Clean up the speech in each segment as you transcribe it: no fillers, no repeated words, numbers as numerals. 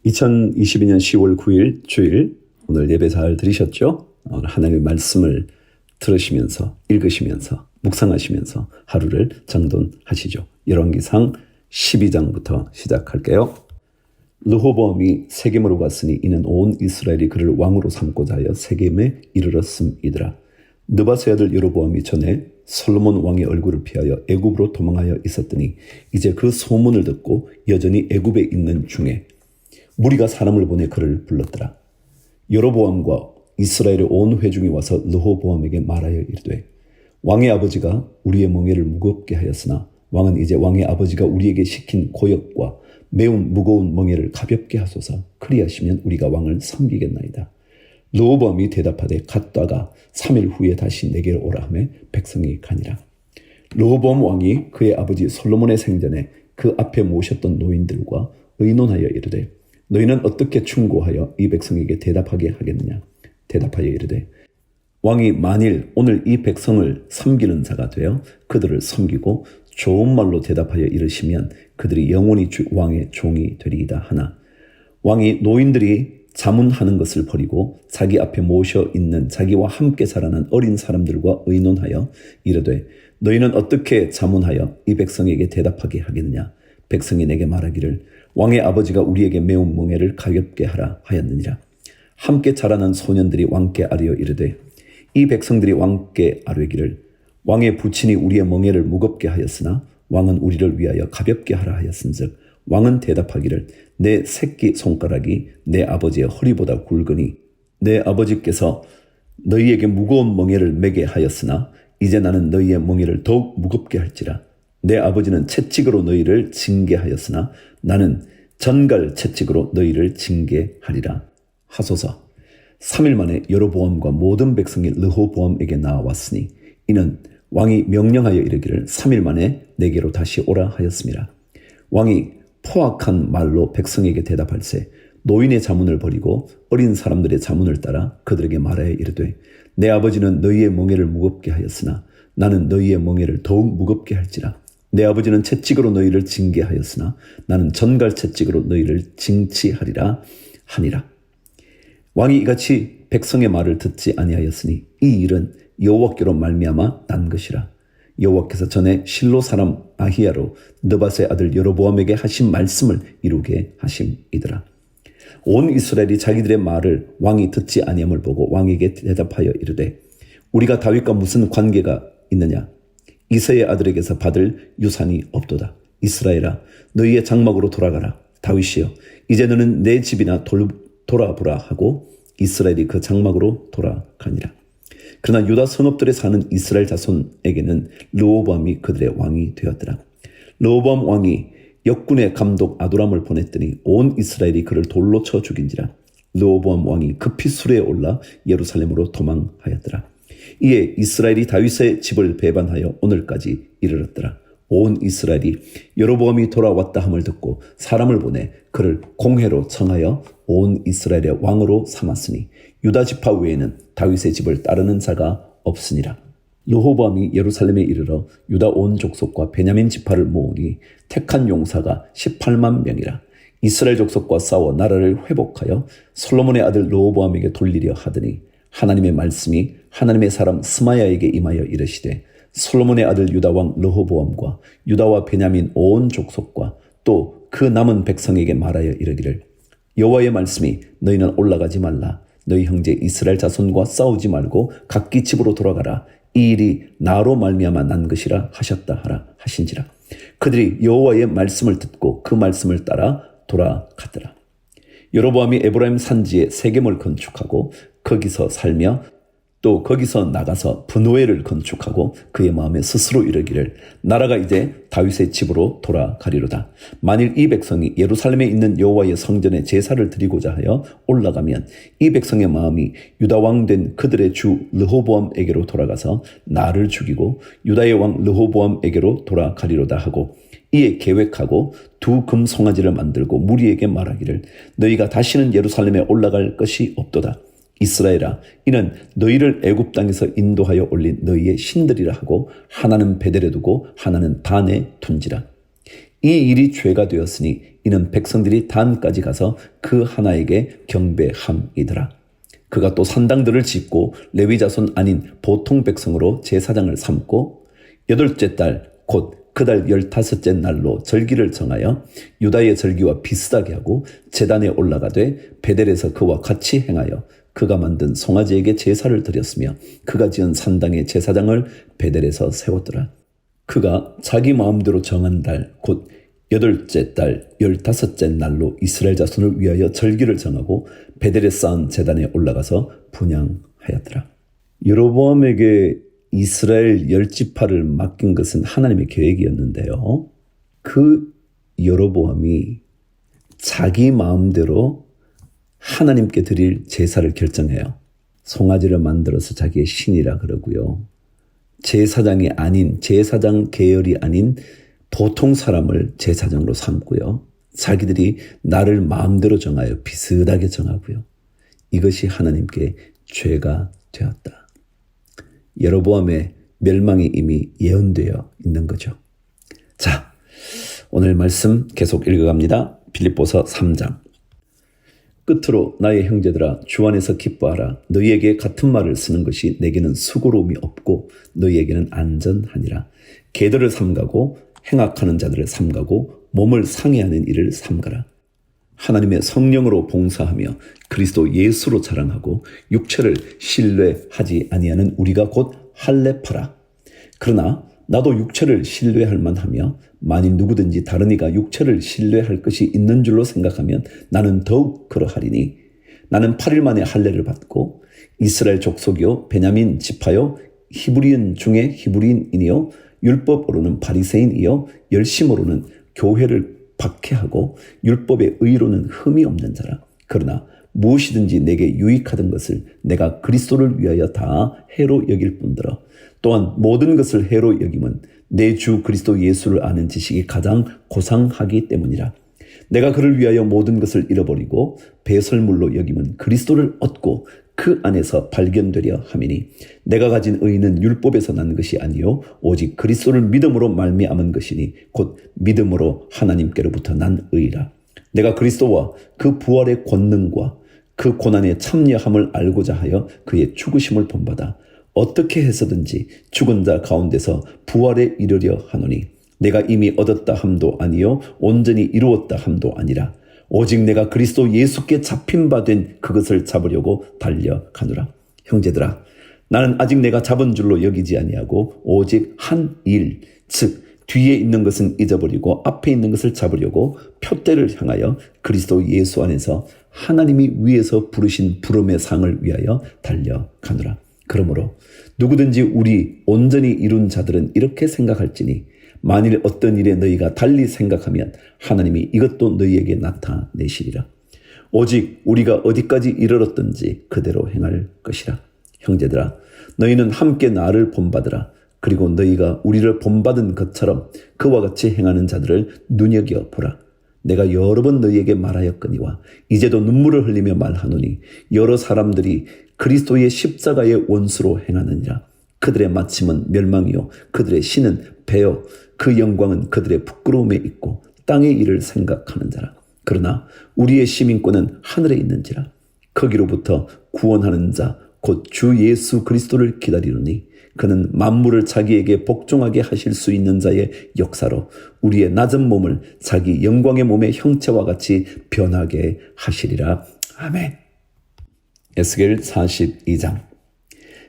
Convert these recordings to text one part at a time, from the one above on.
2022년 10월 9일 주일, 오늘 예배 잘 들으셨죠? 오늘 하나님의 말씀을 들으시면서, 읽으시면서, 묵상하시면서 하루를 정돈하시죠. 열왕기상 12장부터 시작할게요. 르호보암이 세겜으로 갔으니 이는 온 이스라엘이 그를 왕으로 삼고자 하여 세겜에 이르렀음이더라. 느바스의 아들 여로보암이 전에 솔로몬 왕의 얼굴을 피하여 애굽으로 도망하여 있었더니 이제 그 소문을 듣고 여전히 애굽에 있는 중에 무리가 사람을 보내 그를 불렀더라. 여로보암과 이스라엘의 온 회중이 와서 르호보암에게 말하여 이르되 왕의 아버지가 우리의 멍에를 무겁게 하였으나 왕은 이제 왕의 아버지가 우리에게 시킨 고역과 매운 무거운 멍에를 가볍게 하소서. 그리하시면 우리가 왕을 섬기겠나이다. 르호보암이 대답하되 갔다가 3일 후에 다시 내게로 오라 하매 백성이 가니라. 르호보암 왕이 그의 아버지 솔로몬의 생전에 그 앞에 모셨던 노인들과 의논하여 이르되 너희는 어떻게 충고하여 이 백성에게 대답하게 하겠느냐. 대답하여 이르되 왕이 만일 오늘 이 백성을 섬기는 자가 되어 그들을 섬기고 좋은 말로 대답하여 이르시면 그들이 영원히 왕의 종이 되리이다 하나 왕이 노인들이 자문하는 것을 버리고 자기 앞에 모셔 있는 자기와 함께 자라난 어린 사람들과 의논하여 이르되 너희는 어떻게 자문하여 이 백성에게 대답하게 하겠느냐. 백성이 내게 말하기를 왕의 아버지가 우리에게 매운 멍에를 가볍게 하라 하였느니라. 함께 자라난 소년들이 왕께 아뢰어 이르되 이 백성들이 왕께 아뢰기를 왕의 부친이 우리의 멍에를 무겁게 하였으나 왕은 우리를 위하여 가볍게 하라 하였은즉 왕은 대답하기를 내 새끼 손가락이 내 아버지의 허리보다 굵으니 내 아버지께서 너희에게 무거운 멍에를 매게 하였으나 이제 나는 너희의 멍에를 더욱 무겁게 할지라. 내 아버지는 채찍으로 너희를 징계하였으나 나는 전갈 채찍으로 너희를 징계하리라 하소서. 3일 만에 여로보암과 모든 백성이 르호보암에게 나와왔으니 이는 왕이 명령하여 이르기를 3일 만에 내게로 다시 오라 하였습니다. 왕이 포악한 말로 백성에게 대답할세 노인의 자문을 버리고 어린 사람들의 자문을 따라 그들에게 말하여 이르되 내 아버지는 너희의 멍에를 무겁게 하였으나 나는 너희의 멍에를 더욱 무겁게 할지라. 내 아버지는 채찍으로 너희를 징계하였으나 나는 전갈 채찍으로 너희를 징치하리라 하니라. 왕이 이같이 백성의 말을 듣지 아니하였으니 이 일은 여호와께로 말미암아 난 것이라. 여호와께서 전에 실로 사람 아히야로 느밧의 아들 여로보암에게 하신 말씀을 이루게 하심이더라. 온 이스라엘이 자기들의 말을 왕이 듣지 아니함을 보고 왕에게 대답하여 이르되 우리가 다윗과 무슨 관계가 있느냐. 이새의 아들에게서 받을 유산이 없도다. 이스라엘아 너희의 장막으로 돌아가라. 다윗이여 이제 너는 내 집이나 돌아보라 하고 이스라엘이 그 장막으로 돌아가니라. 그러나 유다 성읍들에 사는 이스라엘 자손에게는 르호보암이 그들의 왕이 되었더라. 르호보암 왕이 역군의 감독 아도람을 보냈더니 온 이스라엘이 그를 돌로 쳐 죽인지라. 르호보암 왕이 급히 수레에 올라 예루살렘으로 도망하였더라. 이에 이스라엘이 다윗의 집을 배반하여 오늘까지 이르렀더라. 온 이스라엘이 여로보암이 돌아왔다 함을 듣고 사람을 보내 그를 공회로 청하여 온 이스라엘의 왕으로 삼았으니 유다 지파 외에는 다윗의 집을 따르는 자가 없으니라. 르호보암이 예루살렘에 이르러 유다 온 족속과 베냐민 지파를 모으니 택한 용사가 18만 명이라. 이스라엘 족속과 싸워 나라를 회복하여 솔로몬의 아들 르호보암에게 돌리려 하더니 하나님의 말씀이 하나님의 사람 스마야에게 임하여 이르시되 솔로몬의 아들 유다왕 르호보암과 유다와 베냐민 온 족속과 또 그 남은 백성에게 말하여 이르기를 여호와의 말씀이 너희는 올라가지 말라. 너희 형제 이스라엘 자손과 싸우지 말고 각기 집으로 돌아가라. 이 일이 나로 말미암아 난 것이라 하셨다 하라 하신지라. 그들이 여호와의 말씀을 듣고 그 말씀을 따라 돌아가더라. 여로보암이 에브라임 산지에 세겜을 건축하고 거기서 살며 또 거기서 나가서 브노엘을 건축하고 그의 마음에 스스로 이르기를 나라가 이제 다윗의 집으로 돌아가리로다. 만일 이 백성이 예루살렘에 있는 여호와의 성전에 제사를 드리고자 하여 올라가면 이 백성의 마음이 유다 왕 된 그들의 주 르호보암에게로 돌아가서 나를 죽이고 유다의 왕 르호보암에게로 돌아가리로다 하고 이에 계획하고 두 금 송아지를 만들고 무리에게 말하기를 너희가 다시는 예루살렘에 올라갈 것이 없도다. 이스라엘아 이는 너희를 애굽 땅에서 인도하여 올린 너희의 신들이라 하고 하나는 베델에 두고 하나는 단에 둔지라. 이 일이 죄가 되었으니 이는 백성들이 단까지 가서 그 하나에게 경배함이더라. 그가 또 산당들을 짓고 레위 자손 아닌 보통 백성으로 제사장을 삼고 8째 달 곧 그 달 15째 날로 절기를 정하여 유다의 절기와 비슷하게 하고 제단에 올라가되 베델에서 그와 같이 행하여 그가 만든 송아지에게 제사를 드렸으며 그가 지은 산당의 제사장을 베델에서 세웠더라. 그가 자기 마음대로 정한 달 곧 8째 달 15째 날로 이스라엘 자손을 위하여 절기를 정하고 베델에 쌓은 제단에 올라가서 분향하였더라. 여로보암에게 이스라엘 10지파를 맡긴 것은 하나님의 계획이었는데요. 그 여로보암이 자기 마음대로 하나님께 드릴 제사를 결정해요. 송아지를 만들어서 자기의 신이라 그러고요. 제사장이 아닌, 제사장 계열이 아닌 보통 사람을 제사장으로 삼고요. 자기들이 나를 마음대로 정하여 비슷하게 정하고요. 이것이 하나님께 죄가 되었다. 여로보암의 멸망이 이미 예언되어 있는 거죠. 자, 오늘 말씀 계속 읽어갑니다. 빌립보서 3장. 끝으로 나의 형제들아 주 안에서 기뻐하라. 너희에게 같은 말을 쓰는 것이 내게는 수고로움이 없고 너희에게는 안전하니라. 개들을 삼가고 행악하는 자들을 삼가고 몸을 상해하는 일을 삼가라. 하나님의 성령으로 봉사하며 그리스도 예수로 자랑하고 육체를 신뢰하지 아니하는 우리가 곧 할례파라. 그러나 나도 육체를 신뢰할 만하며 만일 누구든지 다른 이가 육체를 신뢰할 것이 있는 줄로 생각하면 나는 더욱 그러하리니 나는 8일 만에 할례를 받고 이스라엘 족속이요 베냐민 지파요 히브리인 중에 히브리인이요 율법으로는 바리새인이요 열심으로는 교회를 박해하고 율법의 의로는 흠이 없는 자라. 그러나 무엇이든지 내게 유익하던 것을 내가 그리스도를 위하여 다 해로 여길 뿐더러 또한 모든 것을 해로 여김은 내 주 그리스도 예수를 아는 지식이 가장 고상하기 때문이라. 내가 그를 위하여 모든 것을 잃어버리고 배설물로 여김은 그리스도를 얻고 그 안에서 발견되려 함이니 내가 가진 의는 율법에서 난 것이 아니요 오직 그리스도를 믿음으로 말미암은 것이니 곧 믿음으로 하나님께로부터 난 의라. 내가 그리스도와 그 부활의 권능과 그 고난의 참여함을 알고자 하여 그의 죽으심을 본받아 어떻게 해서든지 죽은 자 가운데서 부활에 이르려 하노니 내가 이미 얻었다 함도 아니요 온전히 이루었다 함도 아니라 오직 내가 그리스도 예수께 잡힌 바 된 그것을 잡으려고 달려가노라. 형제들아 나는 아직 내가 잡은 줄로 여기지 아니하고 오직 한 일 즉 뒤에 있는 것은 잊어버리고 앞에 있는 것을 잡으려고 표대를 향하여 그리스도 예수 안에서 하나님이 위에서 부르신 부름의 상을 위하여 달려가노라. 그러므로 누구든지 우리 온전히 이룬 자들은 이렇게 생각할지니 만일 어떤 일에 너희가 달리 생각하면 하나님이 이것도 너희에게 나타내시리라. 오직 우리가 어디까지 이르렀든지 그대로 행할 것이라. 형제들아 너희는 함께 나를 본받으라. 그리고 너희가 우리를 본받은 것처럼 그와 같이 행하는 자들을 눈여겨보라. 내가 여러 번 너희에게 말하였거니와 이제도 눈물을 흘리며 말하노니 여러 사람들이 그리스도의 십자가의 원수로 행하느니라. 그들의 마침은 멸망이요 그들의 신은 배요 그 영광은 그들의 부끄러움에 있고 땅의 일을 생각하는 자라. 그러나 우리의 시민권은 하늘에 있는지라. 거기로부터 구원하는 자 곧 주 예수 그리스도를 기다리노니 그는 만물을 자기에게 복종하게 하실 수 있는 자의 역사로 우리의 낮은 몸을 자기 영광의 몸의 형체와 같이 변하게 하시리라. 아멘. 에스겔 42장.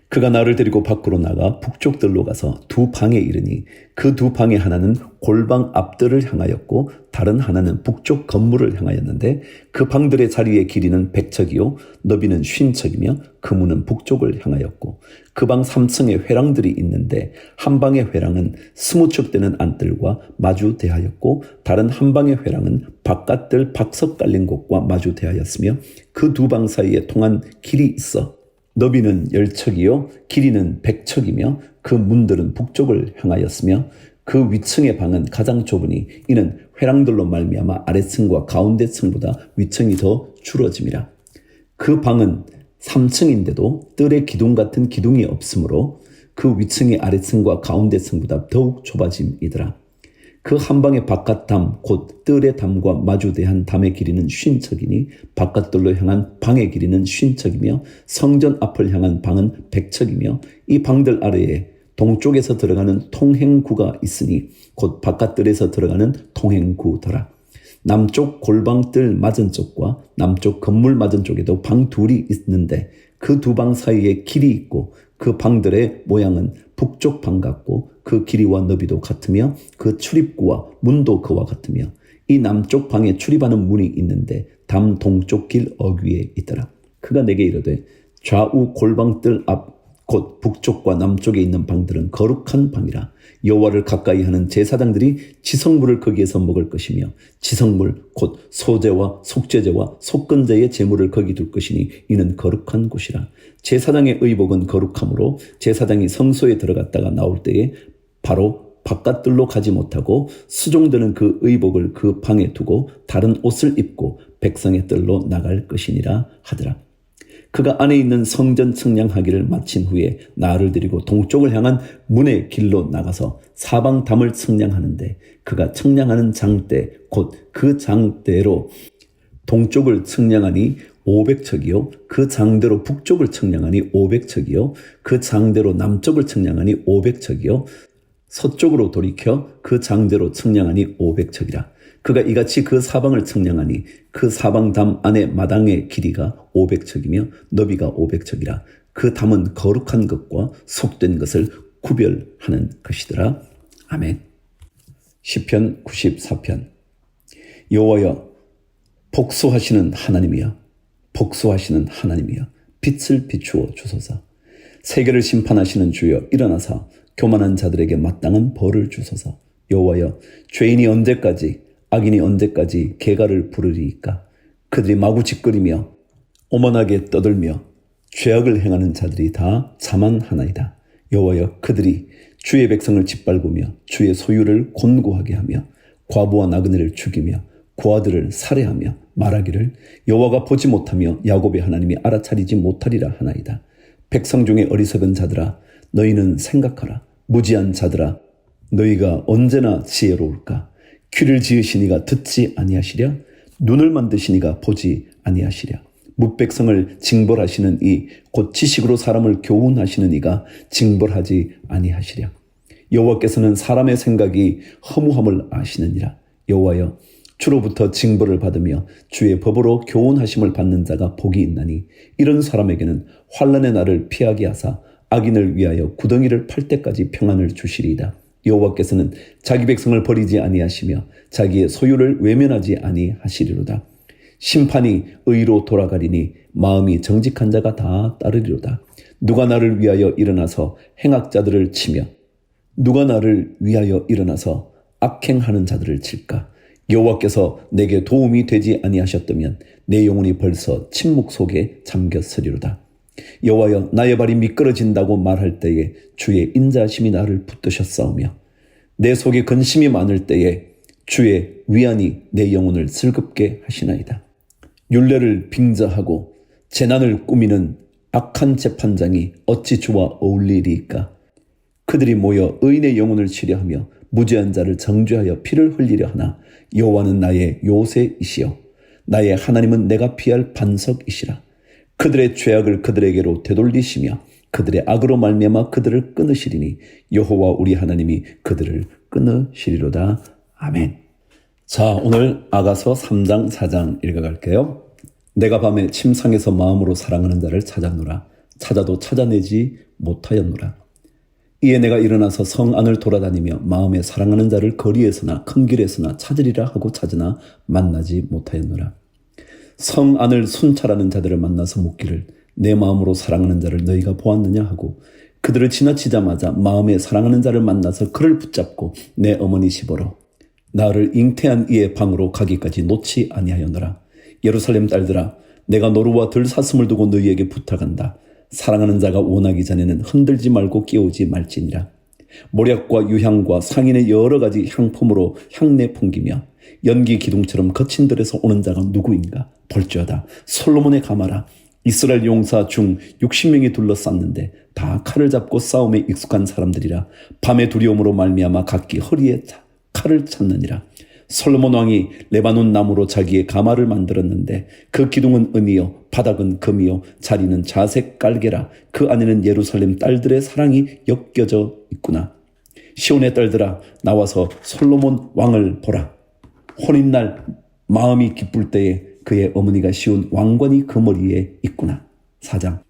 그가 나를 데리고 밖으로 나가 북쪽들로 가서 두 방에 이르니 그 두 방의 하나는 골방 앞들을 향하였고 다른 하나는 북쪽 건물을 향하였는데 그 방들의 자리의 길이는 100척이요 너비는 50척이며 그 문은 북쪽을 향하였고 그 방 3층에 회랑들이 있는데 한 방의 회랑은 20척 되는 안뜰과 마주 대하였고 다른 한 방의 회랑은 바깥들 박석 깔린 곳과 마주 대하였으며 그 두 방 사이에 통한 길이 있어 너비는 10척이요 길이는 100척이며 그 문들은 북쪽을 향하였으며 그 위층의 방은 가장 좁으니 이는 회랑들로 말미암아 아래층과 가운데층보다 위층이 더 줄어짐이라. 그 방은 3층인데도 뜰에 기둥 같은 기둥이 없으므로 그 위층의 아래층과 가운데층보다 더욱 좁아짐이더라. 그 한 방의 바깥담 곧 뜰의 담과 마주대한 담의 길이는 50척이니 바깥뜰로 향한 방의 길이는 50척이며 성전 앞을 향한 방은 100척이며 이 방들 아래에 동쪽에서 들어가는 통행구가 있으니 곧 바깥뜰에서 들어가는 통행구더라. 남쪽 골방뜰 맞은쪽과 남쪽 건물 맞은쪽에도 방 둘이 있는데 그 두 방 사이에 길이 있고 그 방들의 모양은 북쪽 방 같고 그 길이와 너비도 같으며 그 출입구와 문도 그와 같으며 이 남쪽 방에 출입하는 문이 있는데 담 동쪽 길 어귀에 있더라. 그가 내게 이르되 좌우 골방뜰 앞 곧 북쪽과 남쪽에 있는 방들은 거룩한 방이라. 여호와를 가까이 하는 제사장들이 지성물을 거기에서 먹을 것이며 지성물 곧 소제와 속죄제와 속건제의 제물을 거기 둘 것이니 이는 거룩한 곳이라. 제사장의 의복은 거룩함으로 제사장이 성소에 들어갔다가 나올 때에 바로 바깥들로 가지 못하고 수종되는 그 의복을 그 방에 두고 다른 옷을 입고 백성의 뜰로 나갈 것이니라 하더라. 그가 안에 있는 성전 측량하기를 마친 후에 나를 데리고 동쪽을 향한 문의 길로 나가서 사방 담을 측량하는데 그가 측량하는 장대 곧 그 장대로 동쪽을 측량하니 500척이요 그 장대로 북쪽을 측량하니 500척이요 그 장대로 남쪽을 측량하니 500척이요 서쪽으로 돌이켜 그 장대로 측량하니 500척이라. 그가 이같이 그 사방을 측량하니 그 사방 담 안의 마당의 길이가 500척이며 너비가 500척이라. 그 담은 거룩한 것과 속된 것을 구별하는 것이더라. 아멘. 시편 94편. 여호와여 복수하시는 하나님이여 복수하시는 하나님이여 빛을 비추어 주소서. 세계를 심판하시는 주여 일어나사 교만한 자들에게 마땅한 벌을 주소서. 여호와여 죄인이 언제까지 악인이 언제까지 개가를 부르리이까. 그들이 마구 짓거리며 오만하게 떠들며 죄악을 행하는 자들이 다 자만하나이다. 여호와여 그들이 주의 백성을 짓밟으며 주의 소유를 곤고하게 하며 과부와 나그네를 죽이며 고아들을 살해하며 말하기를 여호와가 보지 못하며 야곱의 하나님이 알아차리지 못하리라 하나이다. 백성 중에 어리석은 자들아 너희는 생각하라. 무지한 자들아 너희가 언제나 지혜로울까. 귀를 지으시니가 듣지 아니하시랴. 눈을 만드시니가 보지 아니하시랴. 뭇백성을 징벌하시는 이 곧 지식으로 사람을 교훈하시는 이가 징벌하지 아니하시랴. 여호와께서는 사람의 생각이 허무함을 아시느니라. 여호와여 주로부터 징벌을 받으며 주의 법으로 교훈하심을 받는 자가 복이 있나니 이런 사람에게는 환난의 날을 피하게 하사 악인을 위하여 구덩이를 팔 때까지 평안을 주시리이다. 여호와께서는 자기 백성을 버리지 아니하시며 자기의 소유를 외면하지 아니하시리로다. 심판이 의로 돌아가리니 마음이 정직한 자가 다 따르리로다. 누가 나를 위하여 일어나서 행악자들을 치며 누가 나를 위하여 일어나서 악행하는 자들을 칠까. 여호와께서 내게 도움이 되지 아니하셨다면 내 영혼이 벌써 침묵 속에 잠겼으리로다. 여호와여 나의 발이 미끄러진다고 말할 때에 주의 인자하심이 나를 붙드셨사오며 내 속에 근심이 많을 때에 주의 위안이 내 영혼을 슬겁게 하시나이다. 율례를 빙자하고 재난을 꾸미는 악한 재판장이 어찌 주와 어울리리이까. 그들이 모여 의인의 영혼을 치려하며 무죄한 자를 정죄하여 피를 흘리려 하나 여호와는 나의 요새이시여 나의 하나님은 내가 피할 반석이시라. 그들의 죄악을 그들에게로 되돌리시며 그들의 악으로 말미암아 그들을 끊으시리니 여호와 우리 하나님이 그들을 끊으시리로다. 아멘. 자, 오늘 아가서 3장 4장 읽어갈게요. 내가 밤에 침상에서 마음으로 사랑하는 자를 찾았노라. 찾아도 찾아내지 못하였노라. 이에 내가 일어나서 성 안을 돌아다니며 마음에 사랑하는 자를 거리에서나 큰 길에서나 찾으리라 하고 찾으나 만나지 못하였노라. 성 안을 순찰하는 자들을 만나서 묻기를 내 마음으로 사랑하는 자를 너희가 보았느냐 하고 그들을 지나치자마자 마음에 사랑하는 자를 만나서 그를 붙잡고 내 어머니 집으로 나를 잉태한 이의 방으로 가기까지 놓지 아니하였노라. 예루살렘 딸들아 내가 노루와 들사슴을 두고 너희에게 부탁한다. 사랑하는 자가 원하기 전에는 흔들지 말고 끼우지 말지니라. 모략과 유향과 상인의 여러 가지 향품으로 향내 풍기며 연기 기둥처럼 거친 들에서 오는 자가 누구인가. 볼지어다 솔로몬의 가마라. 이스라엘 용사 중 60명이 둘러쌌는데 다 칼을 잡고 싸움에 익숙한 사람들이라. 밤의 두려움으로 말미암아 각기 허리에 칼을 찾느니라. 솔로몬 왕이 레바논 나무로 자기의 가마를 만들었는데 그 기둥은 은이요 바닥은 금이요 자리는 자색 깔개라. 그 안에는 예루살렘 딸들의 사랑이 엮여져 있구나. 시온의 딸들아 나와서 솔로몬 왕을 보라. 혼인날 마음이 기쁠 때에 그의 어머니가 씌운 왕관이 그 머리에 있구나. 4장.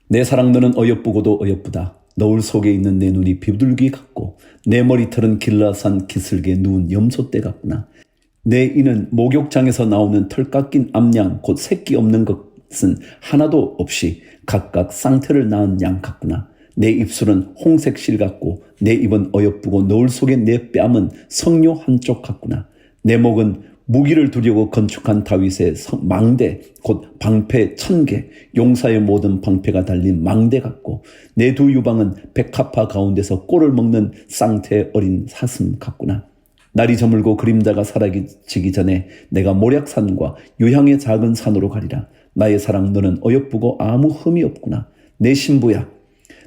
내 사랑 너는 어여쁘고도 어여쁘다. 너울 속에 있는 내 눈이 비둘기 같고 내 머리털은 길라산 기슭에 누운 염소떼 같구나. 내 이는 목욕장에서 나오는 털 깎인 암양 곧 새끼 없는 것은 하나도 없이 각각 쌍태를 낳은 양 같구나. 내 입술은 홍색 실 같고 내 입은 어여쁘고 너울 속에 내 뺨은 성료 한쪽 같구나. 내 목은 무기를 두려고 건축한 다윗의 망대 곧 방패 1000개 용사의 모든 방패가 달린 망대 같고 내 두 유방은 백합화 가운데서 꼴을 먹는 쌍태 어린 사슴 같구나. 날이 저물고 그림자가 사라지기 전에 내가 모략산과 유향의 작은 산으로 가리라. 나의 사랑 너는 어여쁘고 아무 흠이 없구나. 내 신부야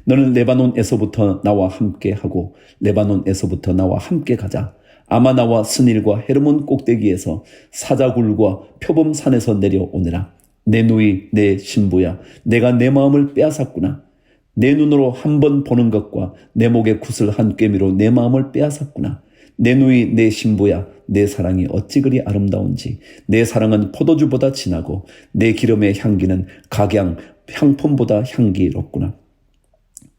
너는 레바논에서부터 나와 함께하고 레바논에서부터 나와 함께 가자. 아마나와 스닐과 헤르몬 꼭대기에서 사자굴과 표범산에서 내려오느라. 내 누이 내 신부야 내가 내 마음을 빼앗았구나. 내 눈으로 한 번 보는 것과 내 목의 굿을 한 꿰미로 내 마음을 빼앗았구나. 내 누이 내 신부야 내 사랑이 어찌 그리 아름다운지. 내 사랑은 포도주보다 진하고 내 기름의 향기는 각양 향품보다 향기롭구나.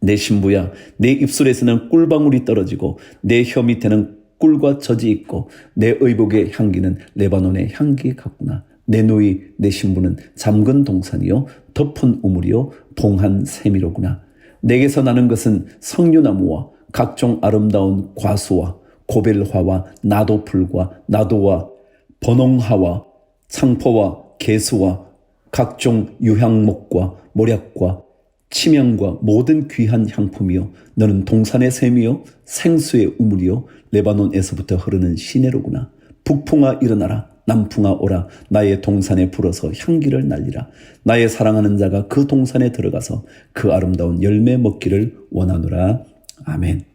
내 신부야 내 입술에서는 꿀방울이 떨어지고 내 혀 밑에는 꿀과 젖이 있고 내 의복의 향기는 레바논의 향기 같구나. 내 누이 내 신부는 잠근 동산이요 덮은 우물이요 동한 세미로구나. 내게서 나는 것은 석류나무와 각종 아름다운 과수와 고벨화와 나도풀과 나도와 번홍화와 창포와 개수와 각종 유향목과 모략과 치명과 모든 귀한 향품이요 너는 동산의 샘이요 생수의 우물이요 레바논에서부터 흐르는 시내로구나. 북풍아 일어나라 남풍아 오라. 나의 동산에 불어서 향기를 날리라. 나의 사랑하는 자가 그 동산에 들어가서 그 아름다운 열매 먹기를 원하노라. 아멘.